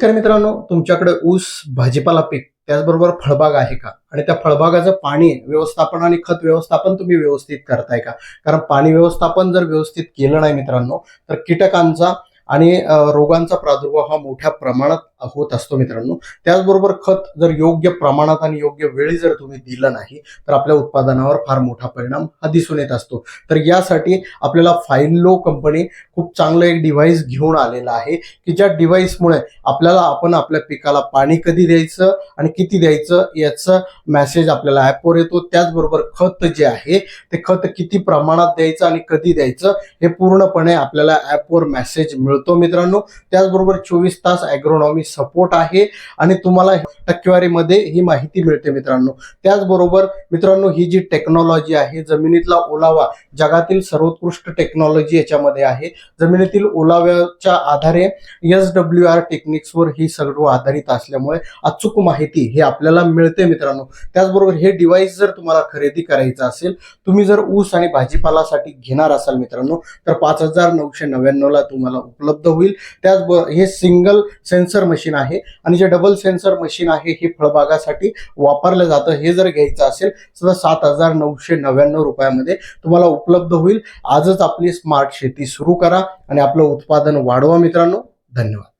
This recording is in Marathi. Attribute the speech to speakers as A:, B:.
A: शेतकरी मित्रांनो, तुमच्याकडे ऊस, भाजीपाला पीक त्याचबरोबर फळबाग आहे का? आणि त्या फळबागाचं पाणी व्यवस्थापन आणि खत व्यवस्थापन तुम्ही व्यवस्थित करताय का? कारण पाणी व्यवस्थापन जर व्यवस्थित केलं नाही मित्रांनो, तर कीटकांचा आणि रोगांचा प्रादुर्भाव हा मोठ्या प्रमाणात होत असतो मित्रांनो. त्याचबरोबर खत जर योग्य प्रमाणात आणि योग्य वेळी जर तुम्ही दिलं नाही, तर आपल्या उत्पादनावर फार मोठा परिणाम हा दिसून येत असतो. तर यासाठी आपल्याला फाइलो कंपनी खूप चांगलं एक डिव्हाइस घेऊन आलेलं आहे, की ज्या डिव्हाइसमुळे आपण आपल्या पिकाला पाणी कधी द्यायचं आणि किती द्यायचं याचं मेसेज आपल्याला ऍपवर येतो. त्याचबरोबर खत जे आहे ते खत किती प्रमाणात द्यायचं आणि कधी द्यायचं हे पूर्णपणे आपल्याला ऍपवर मेसेज मिळतो मित्रांनो. त्याचबरोबर 24 तास ॲग्रोनॉमी सपोर्ट आहे आणि तुम्हाला टक्केवारीमध्ये ही माहिती मिळते मित्रांनो. त्याचबरोबर मित्रांनो, ही जी टेक्नॉलॉजी आहे, जमिनीतला ओलावा जगातील सर्वोत्कृष्ट टेक्नॉलॉजी याच्यामध्ये आहे. जमिनीतील ओलाव्याच्या आधारे SWR टेक्निक्सवर ही सर्व आधारित असल्यामुळे अचूक माहिती ही आपल्याला मिळते मित्रांनो. त्याचबरोबर हे डिव्हाइस जर तुम्हाला खरेदी करायचं असेल, तुम्ही जर ऊस आणि भाजीपालासाठी घेणार असाल मित्रांनो, तर 5,999 ला तुम्हाला उपलब्ध होईल. त्याचबरोबर हे सिंगल सेन्सर मशीन आहे आणि जे डबल सेन्सर मशीन आहे हे फळबागासाठी वापरलं जातं. हे जर घ्यायचं असेल तर 7,999 रुपयामध्ये तुम्हाला उपलब्ध होईल. आजच आपली स्मार्ट शेती सुरू करा आणि आपलं उत्पादन वाढवा मित्रांनो. धन्यवाद.